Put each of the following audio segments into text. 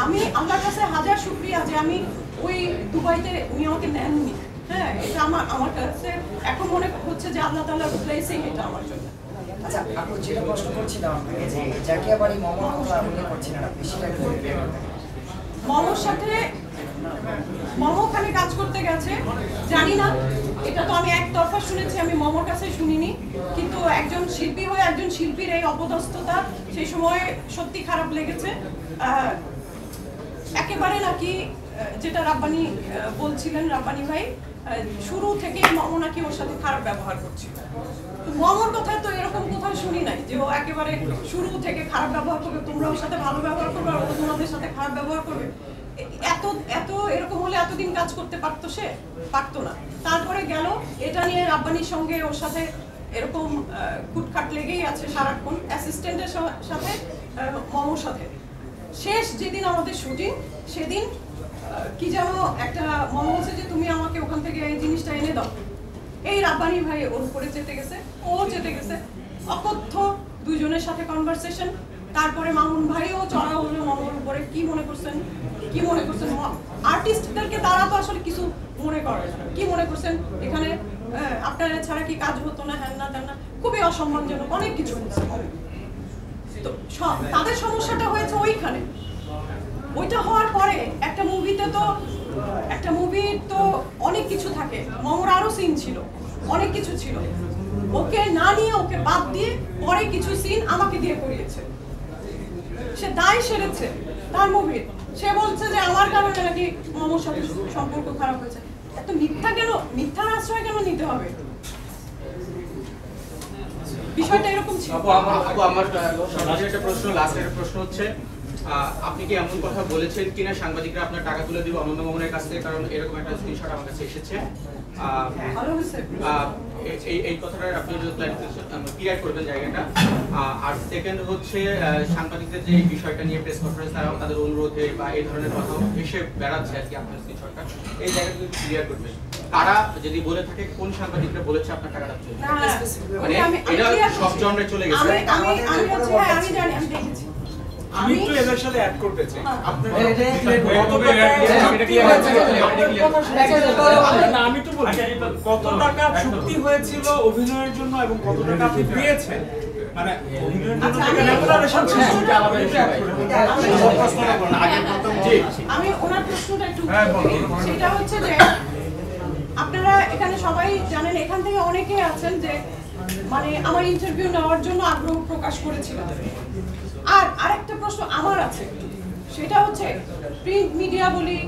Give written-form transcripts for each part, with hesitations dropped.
আমি আল্লাহর কাছে হাজার শুকরিয়া যে আমি ওই দুবাইতে উনি আমাকে নেননি। হ্যাঁ, এটা আমার কাছে এখন মনে হচ্ছে যে আল্লাহ তাআলার ব্লেসিং এটা আমার জন্য। আচ্ছা, আপু যেটা প্রশ্ন করছিলাম আপনাকে যে জাকিয়া বাড়ি মামার কথা উল্লেখ করছিলেন আপনি, সেটা মামার সাথে মামা ওখানে কাজ করতে গেছে, জানি না, এটা তো আমি একতরফা শুনেছি, আমি মামার কাছে শুনিনি। কিন্তু একজন শিল্পী হয়ে একজন শিল্পীর এই অপদস্থতা সেই সময় সত্যি খারাপ লেগেছে। একেবারে নাকি যেটা রাব্বানি বলছিলেন, রাব্বানি ভাই শুরু থেকে মামা নাকি ওর সাথে খারাপ ব্যবহার করছিল। মামার কথা তো এরকম কোথাও শুনি নাই যে ও একেবারে শুরু থেকে খারাপ ব্যবহার করবে, তোমরা ওর সাথে ভালো ব্যবহার করবে আর ও তোমাদের সাথে খারাপ ব্যবহার করবে। এত এরকম হলে এতদিন কাজ করতে পারতো সে? পারতো না। তারপরে গেল এটা নিয়ে রাব্বানির সঙ্গে ওর সাথে এরকম কুটখাট লেগেই আছে সারাক্ষণ, অ্যাসিস্ট্যান্টের সাথে মামার সাথে। শেষ যেদিন আমাদের শুটিং সেদিন কি যেন একটা মামা বলছে যে তুমি আমাকে ওখান থেকে এই জিনিসটা এনে দাও। এই রাব্বানি ভাই ওর উপরে চেতে গেছে, ও চেতে গেছে, অকথ্য দুইজনের সাথে কনভারসেশন। তারপরে মামুন ভাইও চড়া হলো মামার উপরে। কি মনে করছেন আর্টিস্টদেরকে? তারা তো আসলে কিছু মনে করে না। কি মনে করছেন এখানে আপনারা ছাড়া কি কাজ হতো না, হ্যান না তেন না, খুবই অসম্মানজনক অনেক কিছু হচ্ছে। তো তাদের সমস্যাটা হয়েছে ওইখানে। ওইটা হওয়ার পরে একটা মুভির তো অনেক কিছু থাকে, মামার আরো সিন ছিল, অনেক কিছু ছিল। ওকে না নিয়ে, ওকে বাদ দিয়ে পরে কিছু সিন আমাকে দিয়ে করিয়েছে। সে দায় সেরেছে তার মুভির। সে বলছে যে আমার কারণে নাকি মামার সাথে সম্পর্ক খারাপ হয়েছে। এত মিথ্যার আশ্রয় কেন নিতে হবে? বিষয়টা এরকম ছিল। আমার একটা প্রশ্ন, লাস্টের প্রশ্ন হচ্ছে, আপনি কি এমন কথা বলেছেন কিনা সাংবাদিকরা আপনার টাকা তুলে দিবে অনন্য মামুনের কাছ থেকে? কারণ এরকম একটা স্ক্রিনশট আমার কাছে এসেছে। এই কথাটা আপনি ক্লিয়ার করবেন জায়গাটা। আর সেকেন্ড হচ্ছে, সাংবাদিকদের যে এই বিষয়টা নিয়ে প্রেস কনফারেন্স তাদের অনুরোধে বা এই ধরনের কথা এসে বেড়াচ্ছে আর কি আপনার স্ক্রিনশটটা, এই জায়গাটা যদি ক্লিয়ার করবেন। তারা যদি বলে থাকে কোন সাংবাদিকরা বলেছে আপনার টাকাটা চলে, মানে এটা সব জনরে চলে গেছে। আমি জানি, আমি দেখেছি। আমি একটু এদের সাথে অ্যাড করতে চাই। আমি তো বলছি কত টাকা চুক্তি হয়েছিল অভিনয়ের জন্য এবং কত টাকা আপনি পেয়েছেন, মানে অভিনয়ের জন্য রেমুনারেশন ছিল। আমি ওনার প্রশ্নটা একটু, সেটা হচ্ছে যে আপনারা এখানে সবাই জানেন, এখান থেকে অনেকেই আছেন যে মানে আমার ইন্টারভিউ নেওয়ার জন্য আগ্রহ প্রকাশ করেছিলেন। আর আরেকটা প্রশ্ন আমার আছে, সেটা হচ্ছে প্রিন্ট মিডিয়া বলি,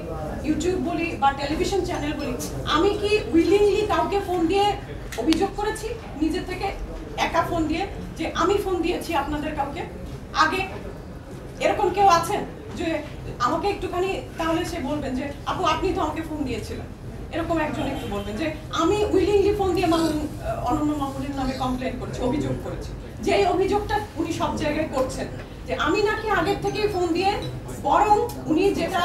ইউটিউব বলি বা টেলিভিশন চ্যানেল বলি, আমি কি উইলিংলি কাউকে ফোন দিয়ে অভিযোগ করেছি নিজে থেকে, একা ফোন দিয়ে যে আমি ফোন দিয়েছি আপনাদের কাউকে? আগে এরকম কেউ আছেন যে আমাকে একটুখানি, তাহলে সে বলবেন যে আপু আপনি তো আমাকে ফোন দিয়েছিলেন, এরকম একজন একটু বলবেন যে আমি উইলিংলি ফোন দিয়ে অনন্য মামুনের নামে কমপ্লেন করেছি, অভিযোগ করেছি। যে এই অভিযোগটা উনি সব জায়গায় করছেন যে আমি নাকি আগের থেকেই ফোন দিয়ে, বরং উনি যেটা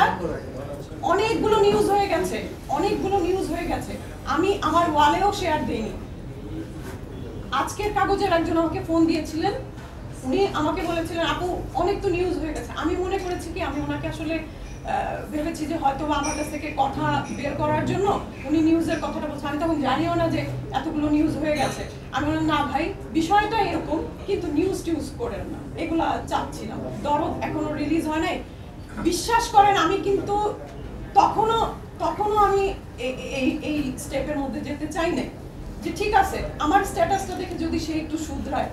অনেকগুলো নিউজ হয়ে গেছে, আমি আমার ওয়ালেও শেয়ার দেইনি। আজকের কাগজের একজন আমাকে ফোন দিয়েছিলেন, উনি আমাকে বলেছিলেন আপু অনেক তো নিউজ হয়ে গেছে। আমি মনে করেছি কি, আমি ওনাকে আসলে ভেবেছি যে হয়তো আমার কাছ থেকে কথা বের করার জন্য উনি নিউজের কথাটা বলছেন। আমি তখন জানিও না যে এতগুলো নিউজ হয়ে গেছে। আমি বললাম না ভাই, বিষয়টা এরকম, কিন্তু নিউজ টিউজ করেন না, এগুলা চাচ্ছিলাম। দরদ এখনো রিলিজ হয় নাই, বিশ্বাস করেন। আমি কিন্তু তখনও আমি এই স্টেপের মধ্যে যেতে চাই না, যে ঠিক আছে আমার স্ট্যাটাসটা দেখে যদি সে একটু শুধরায়।